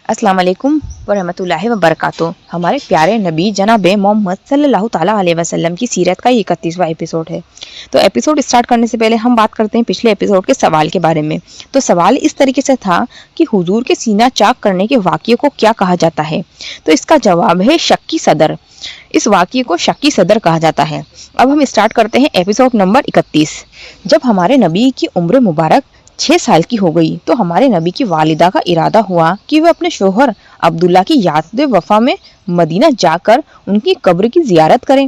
अस्सलाम वालेकुम वरहमतुल्लाहि वबरकातुहू। हमारे प्यारे नबी जनाब मोहम्मद सल्लल्लाहु ताला अलैहि वसल्लम की सीरत का 31वां एपिसोड है। तो एपिसोड स्टार्ट करने से पहले हम बात करते हैं पिछले एपिसोड के सवाल के बारे में। तो सवाल इस तरीके से था कि हुजूर के सीना चाक करने के वाक़ये को क्या कहा जाता है। तो इसका जवाब है शक्की सदर। इस वाक़ये को शक्की सदर कहा जाता है। अब हम स्टार्ट करते हैं एपिसोड नंबर 31। जब हमारे नबी की उम्र मुबारक 6 साल की हो गई तो हमारे नबी की वालिदा का इरादा हुआ कि वह अपने शोहर अब्दुल्ला की याद वफा में मदीना जाकर उनकी कब्र की जियारत करें।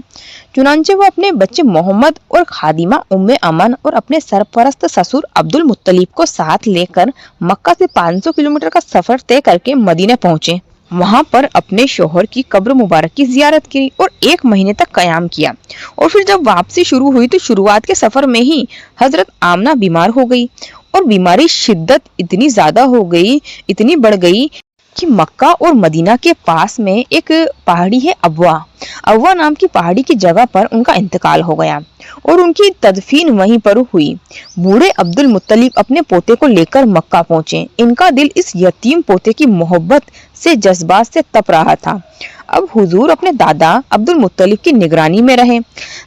चुनांचे वो अपने बच्चे मोहम्मद और खादिमा उम्मे अमन और अपने सरपरस्त ससुर अब्दुल मुत्तलिब को साथ लेकर मक्का से 500 किलोमीटर का सफर तय करके मदीना पहुंचे। वहां पर अपने शोहर की कब्र मुबारक की जियारत की और 1 महीने तक कयाम किया। और फिर जब वापसी शुरू हुई तो शुरुआत के सफर में ही हजरत आमना बीमार हो गई और बीमारी शिद्दत इतनी ज्यादा हो गई, इतनी बढ़ गई कि मक्का और मदीना के पास में एक पहाड़ी है अबवा नाम की पहाड़ी की जगह पर उनका इंतकाल हो गया और उनकी तदफीन वहीं पर हुई। बूढ़े अब्दुल मुत्तलिब अपने पोते को लेकर मक्का पहुंचे। इनका दिल इस यतीम पोते की मोहब्बत से जज्बात से तप रहा था। अब हुजूर अपने दादा अब्दुल मुत्तलिब की निगरानी में रहे।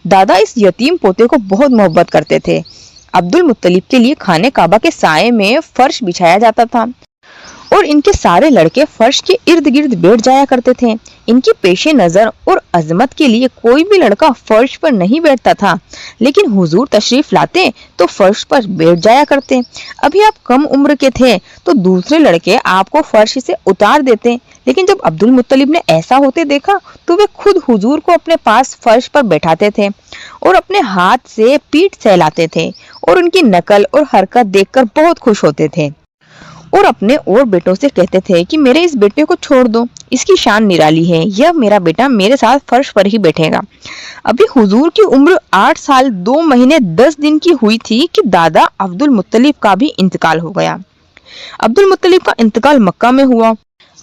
दादा इस यतीम पोते को बहुत मोहब्बत करते थे। अब्दुल मुत्तलिब के लिए खाने काबा के साए में फर्श बिछाया जाता था और इनके सारे लड़के फर्श के इर्द गिर्द बैठ जाया करते थे। इनकी पेशे नजर और अजमत के लिए कोई भी लड़का फर्श पर नहीं बैठता था, लेकिन हुजूर तशरीफ लाते तो फर्श पर बैठ जाया करते। अभी आप कम उम्र के थे तो दूसरे लड़के आपको फर्श से उतार देते, लेकिन जब अब्दुल मुत्तलिब ने ऐसा होते देखा तो वे खुद हुजूर को अपने पास फर्श पर बैठाते थे और अपने हाथ से पीठ सहलाते थे और उनकी नकल और हरकत देखकर बहुत खुश होते थे और अपने और बेटों से कहते थे कि मेरे इस बेटे को छोड़ दो, इसकी शान निराली है, यह मेरा बेटा मेरे साथ फर्श पर ही बैठेगा। अभी हुजूर की उम्र 8 साल 2 महीने 10 दिन की हुई थी कि दादा अब्दुल मुत्तलिब का भी इंतकाल हो गया। अब्दुल मुत्तलिब का इंतकाल मक्का में हुआ।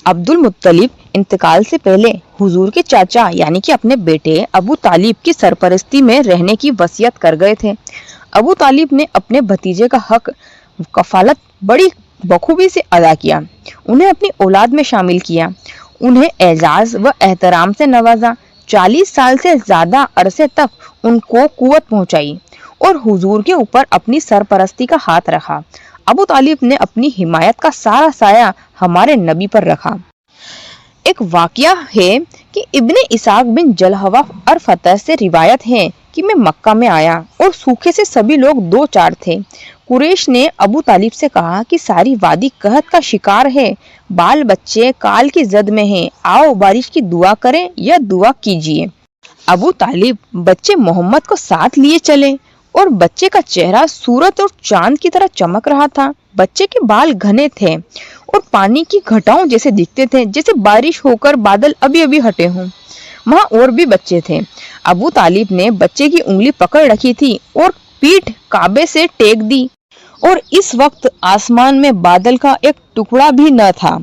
अब्दुल मुत्तलिब इंतकाल से पहले हुजूर के चाचा यानी कि अपने बेटे अबू तालिब की सरपरस्ती में रहने की वसीयत कर गए थे। अबू तालिब ने अपने भतीजे का हक कफालत बड़ी बखूबी से अदा किया, उन्हें अपनी औलाद में शामिल किया, उन्हें एजाज व एहतराम से नवाजा। 40 साल से ज्यादा अरसे तक उनको कुव्वत पहुंचाई और हुजूर के ऊपर अपनी सरपरस्ती का हाथ रखा। अबू तालिब ने अपनी हिमायत का सारा साया हमारे नबी पर रखा। एक वाकया है कि इब्ने इसाक बिन जलहवा और फतह से रिवायत है कि मैं मक्का में आया और सूखे से सभी लोग 2-4 थे। कुरैश ने अबू तालिब से कहा कि सारी वादी कहत का शिकार है, बाल बच्चे काल की जद में हैं, आओ बारिश की दुआ करें या दुआ कीजिए। अबू तालिब बच्चे मोहम्मद को साथ लिए चले और बच्चे का चेहरा सूरज और चांद की तरह चमक रहा था। बच्चे के बाल घने थे और पानी की घटाओं जैसे दिखते थे, जैसे बारिश होकर बादल अभी अभी हटे हों। वहाँ और भी बच्चे थे। अबू तालिब ने बच्चे की उंगली पकड़ रखी थी और पीठ काबे से टेक दी और इस वक्त आसमान में बादल का एक टुकड़ा भी न था।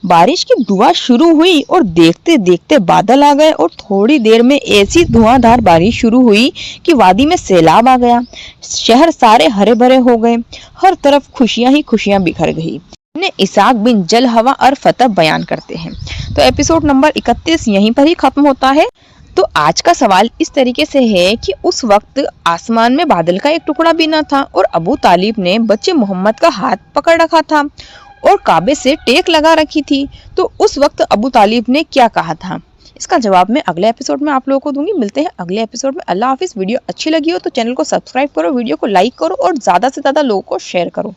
बारिश की दुआ शुरू हुई और देखते देखते बादल आ गए और थोड़ी देर में ऐसी धुआंधार बारिश शुरू हुई कि वादी में सैलाब आ गया। शहर सारे हरे भरे हो गए, हर तरफ खुशियां ही खुशियां बिखर गई। ने इसाक बिन जलहवा और फतह बयान करते हैं। तो एपिसोड नंबर 31 यहीं पर ही खत्म होता है। तो आज का सवाल इस तरीके से है कि उस वक्त आसमान में बादल का एक टुकड़ा भी न था और अबू तालिब ने बच्चे मोहम्मद का हाथ पकड़ रखा था और काबे से टेक लगा रखी थी, तो उस वक्त अबू तालिब ने क्या कहा था? इसका जवाब मैं अगले एपिसोड में आप लोगों को दूंगी। मिलते हैं अगले एपिसोड में। अल्लाह हाफिज। वीडियो अच्छी लगी हो तो चैनल को सब्सक्राइब करो, वीडियो को लाइक करो और ज्यादा से ज्यादा लोगों को शेयर करो।